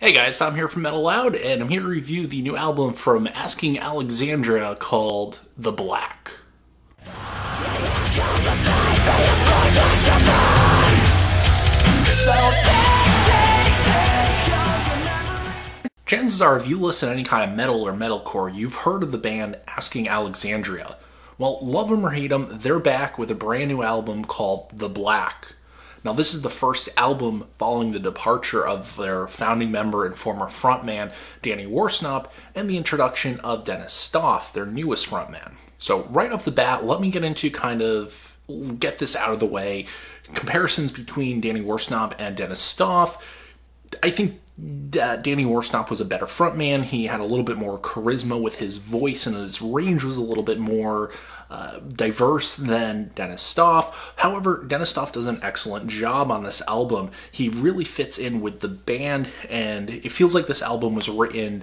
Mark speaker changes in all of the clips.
Speaker 1: Hey guys, Tom here from Metalloud, and I'm here to review the new album from Asking Alexandria called The Black. Chances are, if you listen to any kind of metal or metalcore, you've heard of the band Asking Alexandria. Well, love them or hate them, they're back with a brand new album called The Black. Now, this is the first album following the departure of their founding member and former frontman, Danny Worsnop, and the introduction of Dennis Stoff, their newest frontman. So, right off the bat, let me get into get this out of the way. Comparisons between Danny Worsnop and Dennis Stoff. I think that Danny Worsnop was a better frontman. He had a little bit more charisma with his voice, and his range was a little bit more diverse than Dennis Stoff. However, Dennis Stoff does an excellent job on this album. He really fits in with the band, and it feels like this album was written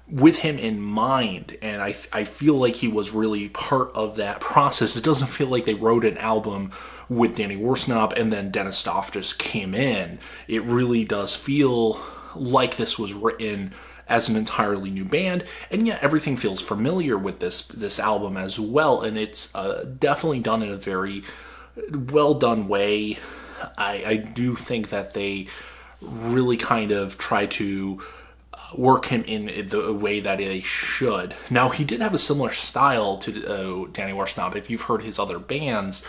Speaker 1: with him in mind, and I feel like he was really part of that process. It doesn't feel like they wrote an album with Danny Worsnop and then Dennis Stoff just came in. It really does feel like this was written as an entirely new band, and yet everything feels familiar with this album as well, and it's definitely done in a very well done way. I do think that they really kind of try to work him in the way that they should. Now, he did have a similar style to Danny Worsnop if you've heard his other bands,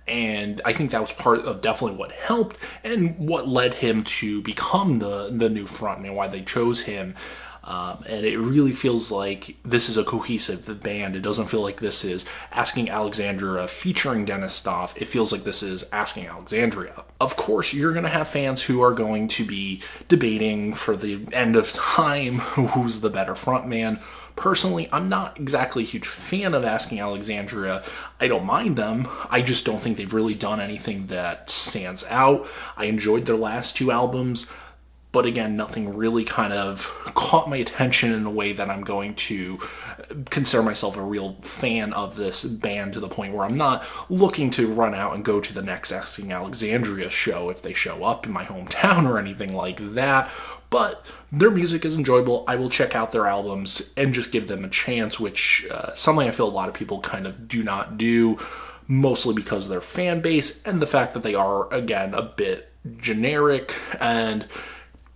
Speaker 1: and I think that was part of definitely what helped and what led him to become the new frontman, why they chose him. And it really feels like this is a cohesive band. It doesn't feel like this is Asking Alexandria featuring Dennis Stoff. It feels like this is Asking Alexandria. Of course, you're going to have fans who are going to be debating for the end of time who's the better frontman. Personally, I'm not exactly a huge fan of Asking Alexandria. I don't mind them. I just don't think they've really done anything that stands out. I enjoyed their last two albums, but again, nothing really kind of caught my attention in a way that I'm going to consider myself a real fan of this band to the point where I'm not looking to run out and go to the next Asking Alexandria show if they show up in my hometown or anything like that. But their music is enjoyable. I will check out their albums and just give them a chance, which something I feel a lot of people kind of do not do, mostly because of their fan base and the fact that they are, again, a bit generic and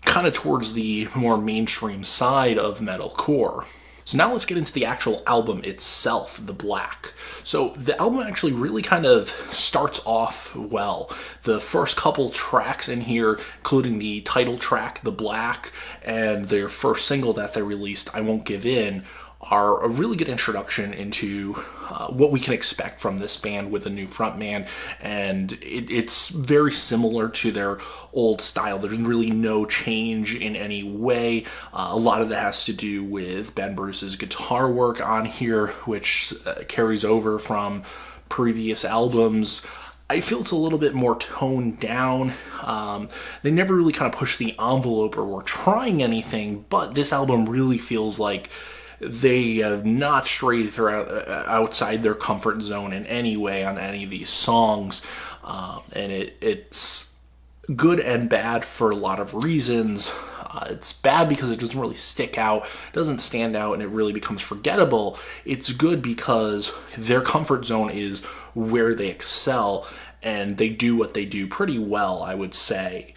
Speaker 1: kind of towards the more mainstream side of metalcore. So now let's get into the actual album itself, The Black. So the album actually really kind of starts off well. The first couple tracks in here, including the title track, The Black, and their first single that they released, I Won't Give In, are a really good introduction into what we can expect from this band with a new frontman, and it's very similar to their old style. There's really no change in any way. A lot of that has to do with Ben Bruce's guitar work on here, which carries over from previous albums. I feel it's a little bit more toned down. They never really kind of push the envelope or were trying anything, but this album really feels like they have not strayed outside their comfort zone in any way on any of these songs. And it's good and bad for a lot of reasons. It's bad because it doesn't really stick out, doesn't stand out, and it really becomes forgettable. It's good because their comfort zone is where they excel, and they do what they do pretty well, I would say.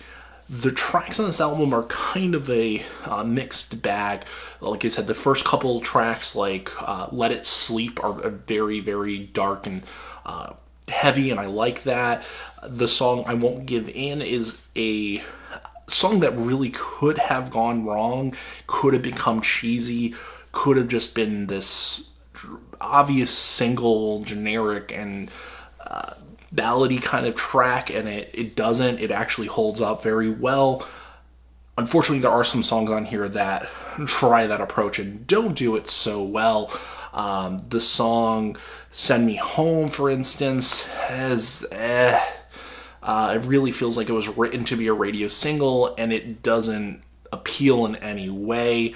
Speaker 1: The tracks on this album are kind of a mixed bag. Like I said, the first couple tracks, like Let It Sleep, are very, very dark and heavy, and I like that. The song I Won't Give In is a song that really could have gone wrong, could have become cheesy, could have just been this obvious single, generic, and ballady kind of track, and it doesn't. It actually holds up very well. Unfortunately, there are some songs on here that try that approach and don't do it so well. The song Send Me Home, for instance, it really feels like it was written to be a radio single, and it doesn't appeal in any way.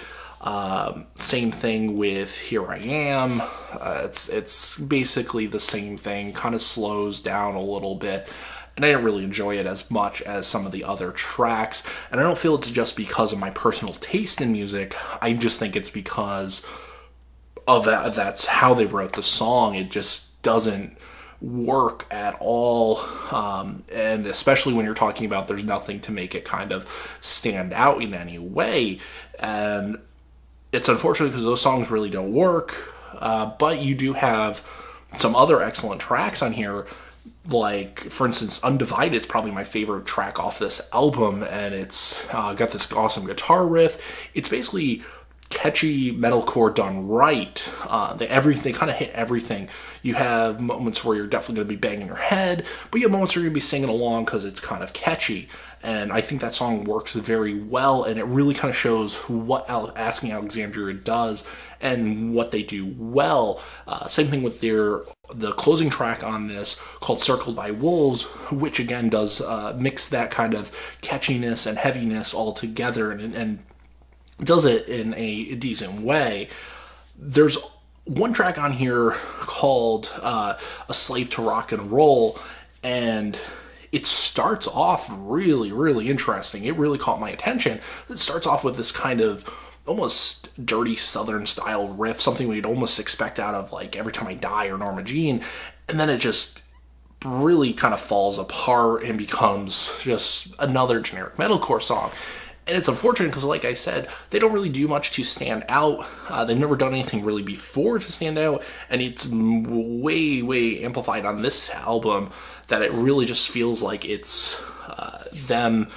Speaker 1: Same thing with Here I Am. It's basically the same thing, kind of slows down a little bit, and I didn't really enjoy it as much as some of the other tracks. And I don't feel it's just because of my personal taste in music. I just think it's because of that. That's how they wrote the song. It just doesn't work at all, and especially when you're talking about there's nothing to make it kind of stand out in any way. And it's unfortunate because those songs really don't work, but you do have some other excellent tracks on here. Like, for instance, Undivided is probably my favorite track off this album, and it's got this awesome guitar riff. It's basically catchy metalcore done right. They kind of hit everything. You have moments where you're definitely going to be banging your head, but you have moments where you're going to be singing along because it's kind of catchy. And I think that song works very well, and it really kind of shows what Asking Alexandria does and what they do well. Same thing with the closing track on this, called Circled by Wolves, which again does mix that kind of catchiness and heaviness all together, and does it in a decent way. There's one track on here called A Slave to Rock and Roll, and it starts off really, really interesting. It really caught my attention. It starts off with this kind of almost dirty Southern style riff, something we'd almost expect out of like Every Time I Die or Norma Jean, and then it just really kind of falls apart and becomes just another generic metalcore song. And it's unfortunate because, like I said, they don't really do much to stand out. They've never done anything really before to stand out, and it's way, way amplified on this album that it really just feels like it's them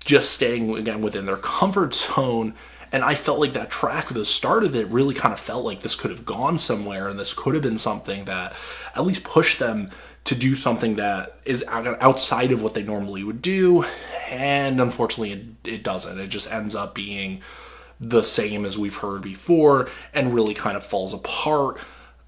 Speaker 1: just staying, again, within their comfort zone. And I felt like that track at the start of it really kind of felt like this could have gone somewhere, and this could have been something that at least pushed them to do something that is outside of what they normally would do. And unfortunately, it doesn't. It just ends up being the same as we've heard before and really kind of falls apart.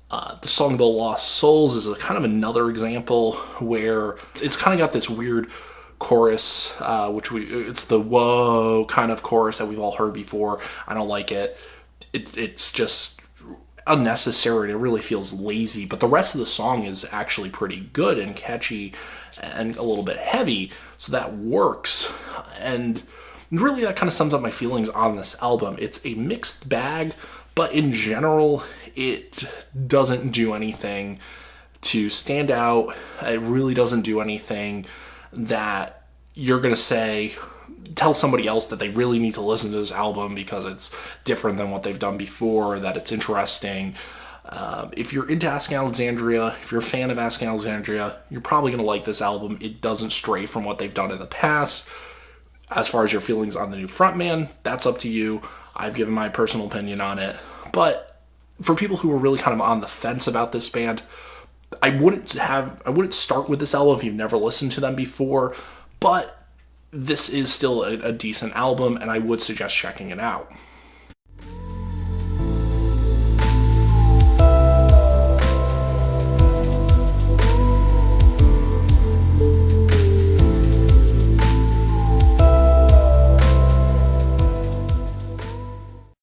Speaker 1: The song The Lost Souls is kind of another example where it's kind of got this weird chorus, it's the whoa kind of chorus that we've all heard before. I don't like it. It's just unnecessary. It really feels lazy, but the rest of the song is actually pretty good and catchy and a little bit heavy, so that works. And really that kind of sums up my feelings on this album. It's a mixed bag, but in general it doesn't do anything to stand out. It really doesn't do anything that you're going to tell somebody else that they really need to listen to this album because it's different than what they've done before, that it's interesting. If you're into Asking Alexandria, if you're a fan of Asking Alexandria, you're probably going to like this album. It doesn't stray from what they've done in the past. As far as your feelings on the new frontman, that's up to you. I've given my personal opinion on it. But for people who are really kind of on the fence about this band, I wouldn't start with this album if you've never listened to them before, but this is still a decent album, and I would suggest checking it out.